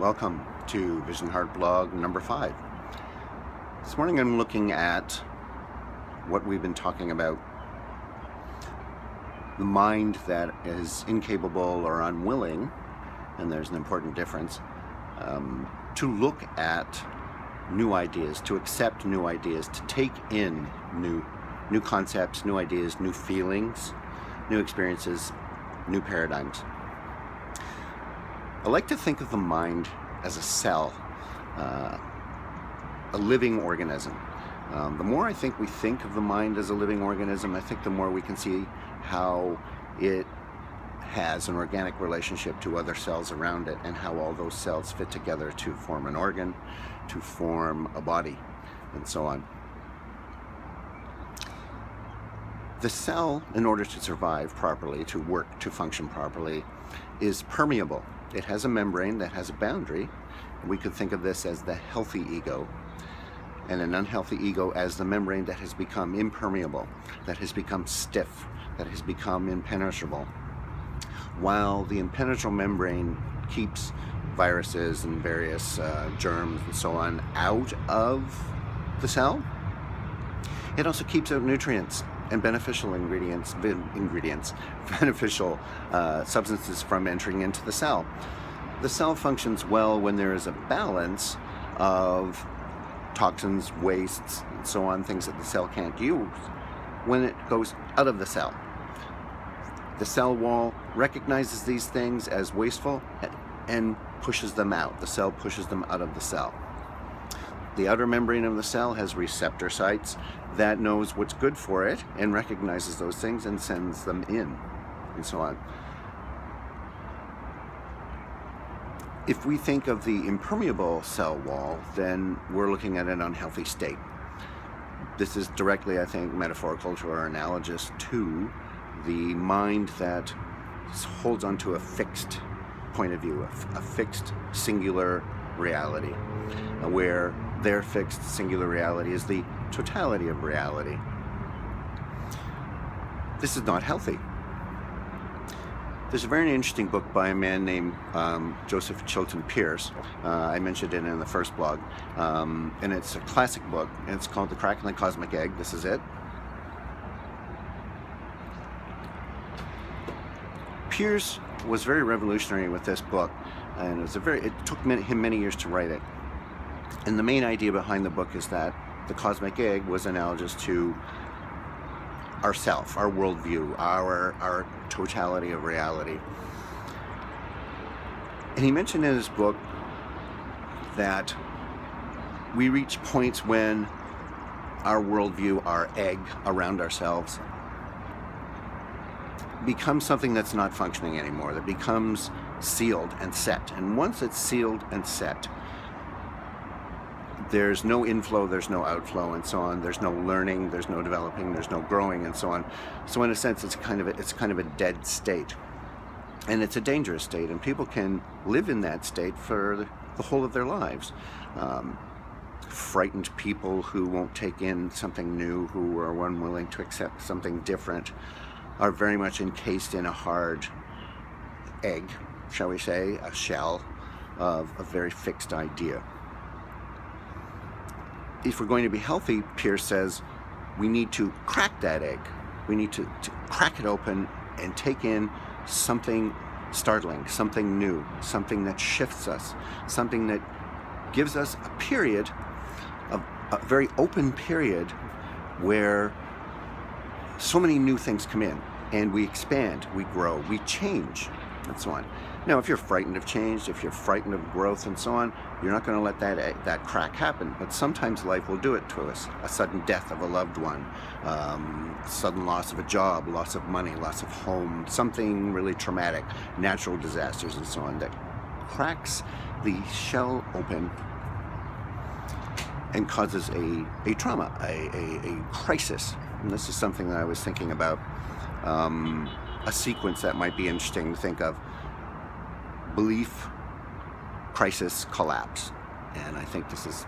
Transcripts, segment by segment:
Welcome to Vision Heart blog number 5. This morning I'm looking at what we've been talking about. The mind that is incapable or unwilling, and there's an important difference, to look at new ideas, to accept new ideas, to take in new concepts, new ideas, new feelings, new experiences, new paradigms. I like to think of the mind as a cell, a living organism. The more I think we think of the mind as a living organism, I think the more we can see how it has an organic relationship to other cells around it and how all those cells fit together to form an organ, to form a body, and so on. The cell, in order to survive properly, to work, to function properly, is permeable. It has a membrane that has a boundary. We could think of this as the healthy ego, and an unhealthy ego as the membrane that has become impermeable, that has become stiff, that has become impenetrable. While the impenetrable membrane keeps viruses and various germs and so on out of the cell, it also keeps out nutrients and beneficial beneficial substances from entering into the cell. The cell functions well when there is a balance of toxins, wastes, and so on, things that the cell can't use when it goes out of the cell. The cell wall recognizes these things as wasteful and pushes them out. The cell pushes them out of the cell. The outer membrane of the cell has receptor sites that knows what's good for it and recognizes those things and sends them in, and so on. If we think of the impermeable cell wall, then we're looking at an unhealthy state. This is directly, I think, metaphorical to or analogous to the mind that holds onto a fixed point of view, a fixed singular reality, where their fixed singular reality is the totality of reality. This is not healthy. There's a very interesting book by a man named Chilton Pearce. I mentioned it in the first blog, and it's a classic book, and it's called The Crack in the Cosmic Egg. This is it. Pearce was very revolutionary with this book, and it took him many years to write it. And the main idea behind the book is that the cosmic egg was analogous to ourself, our worldview, our totality of reality. And he mentioned in his book that we reach points when our worldview, our egg around ourselves, becomes something that's not functioning anymore, that becomes sealed and set. And once it's sealed and set, there's no inflow, there's no outflow, and so on. There's no learning, there's no developing, there's no growing, and so on. So in a sense, it's kind of a dead state, and it's a dangerous state. And people can live in that state for the whole of their lives. Frightened people who won't take in something new, who are unwilling to accept something different, are very much encased in a hard egg, shall we say, a shell of a very fixed idea. If we're going to be healthy, Pearce says, we need to crack that egg. We need to crack it open and take in something startling, something new, something that shifts us, something that gives us a period, a very open period, where so many new things come in, and we expand, we grow, we change, and so on. Now, if you're frightened of change, if you're frightened of growth and so on, you're not going to let that crack happen. But sometimes life will do it to us. A sudden death of a loved one, sudden loss of a job, loss of money, loss of home, something really traumatic, natural disasters and so on, that cracks the shell open and causes a trauma, a crisis. And this is something that I was thinking about, a sequence that might be interesting to think of. Belief, crisis, collapse. And I think this is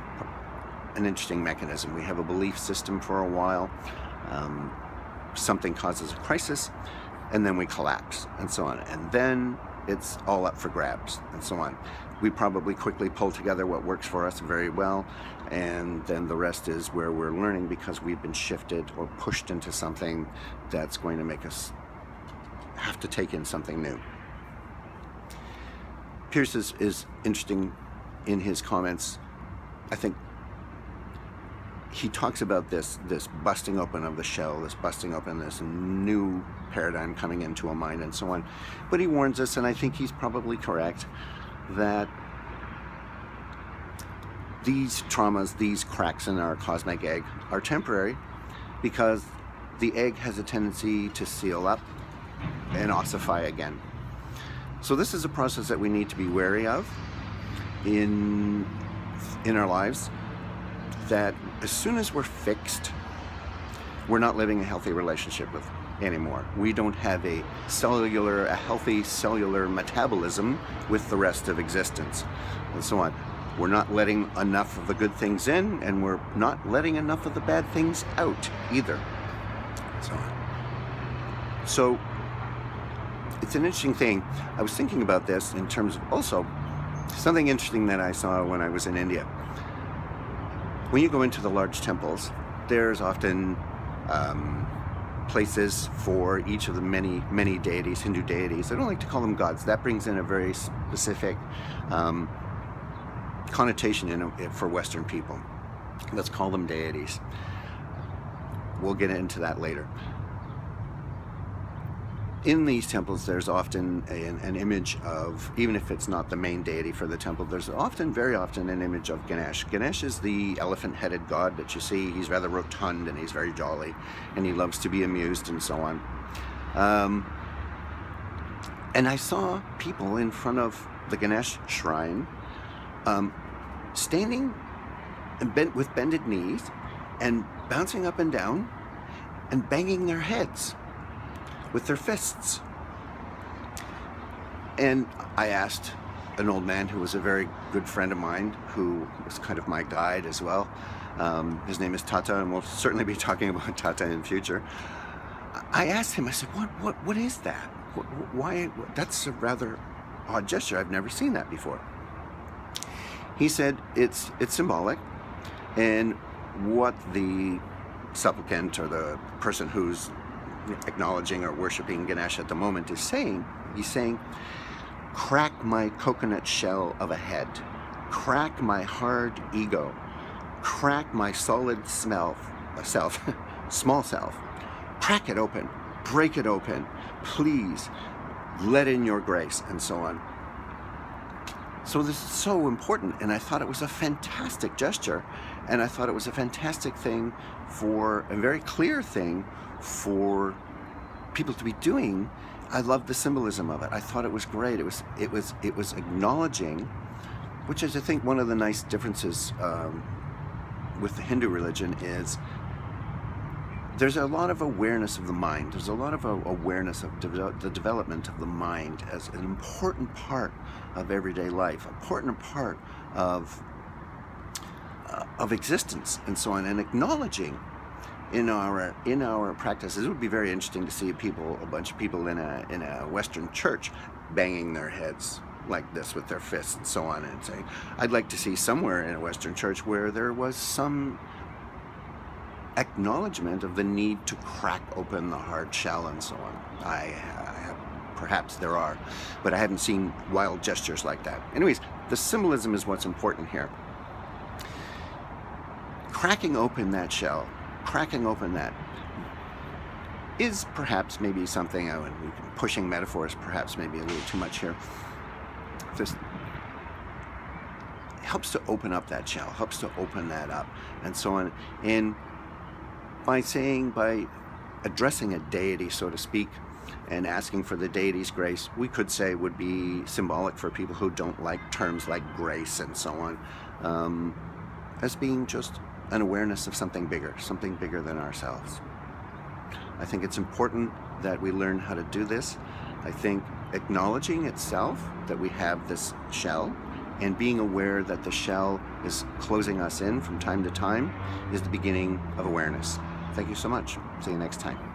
an interesting mechanism. We have a belief system for a while. Something causes a crisis, and then we collapse, and so on. And then it's all up for grabs, and so on. we probably quickly pull together what works for us very well, and then the rest is where we're learning because we've been shifted or pushed into something that's going to make us have to take in something new. Pearce is interesting in his comments. I think he talks about this busting open of the shell, this busting open, this new paradigm coming into a mind and so on. But he warns us, and I think he's probably correct, that these traumas, these cracks in our cosmic egg are temporary because the egg has a tendency to seal up and ossify again. So this is a process that we need to be wary of in our lives, that as soon as we're fixed, we're not living a healthy relationship with anymore. We don't have a healthy cellular metabolism with the rest of existence, and so on. We're not letting enough of the good things in, and we're not letting enough of the bad things out either, and so on. So it's an interesting thing. I was thinking about this in terms of also something interesting that I saw when I was in India. When you go into the large temples, there's often places for each of the many deities, Hindu deities. I don't like to call them gods. That brings in a very specific connotation for Western people. Let's call them deities. We'll get into that later. In these temples, there's often an image of, even if it's not the main deity for the temple, there's very often an image of Ganesh. Ganesh is the elephant-headed god that you see. He's rather rotund and he's very jolly, and he loves to be amused and so on. And I saw people in front of the Ganesh shrine standing and with bended knees and bouncing up and down and banging their heads with their fists. And I asked an old man who was a very good friend of mine, who was kind of my guide as well. His name is Tata, and we'll certainly be talking about Tata in the future. I asked him, I said, what is that? Why? That's a rather odd gesture. I've never seen that before. He said it's symbolic, and what the supplicant or the person who's acknowledging or worshiping Ganesh at the moment is saying, he's saying, crack my coconut shell of a head, crack my hard ego, crack my solid small self, crack it open, break it open, please let in your grace, and so on. So this is so important, and I thought it was a fantastic gesture, and I thought it was a fantastic thing, a very clear thing for people to be doing. I loved the symbolism of it. I thought it was great. It was acknowledging, which is, I think, one of the nice differences with the Hindu religion is there's a lot of awareness of the mind. There's a lot of awareness of the development of the mind as an important part of everyday life, important part of existence, and so on, and acknowledging in our practices. It would be very interesting to see a bunch of people in a Western church banging their heads like this with their fists and so on, and saying, I'd like to see somewhere in a Western church where there was some acknowledgement of the need to crack open the hard shell and so on. Perhaps there are, but I haven't seen wild gestures like that. Anyways, the symbolism is what's important here. Cracking open that shell, cracking open that, is perhaps maybe something, pushing metaphors perhaps maybe a little too much here. Just helps to open up that shell, helps to open that up, and so on. And by addressing a deity, so to speak, and asking for the deity's grace, we could say would be symbolic for people who don't like terms like grace and so on, as being just an awareness of something bigger than ourselves. I think it's important that we learn how to do this. I think acknowledging itself that we have this shell and being aware that the shell is closing us in from time to time is the beginning of awareness. Thank you so much. See you next time.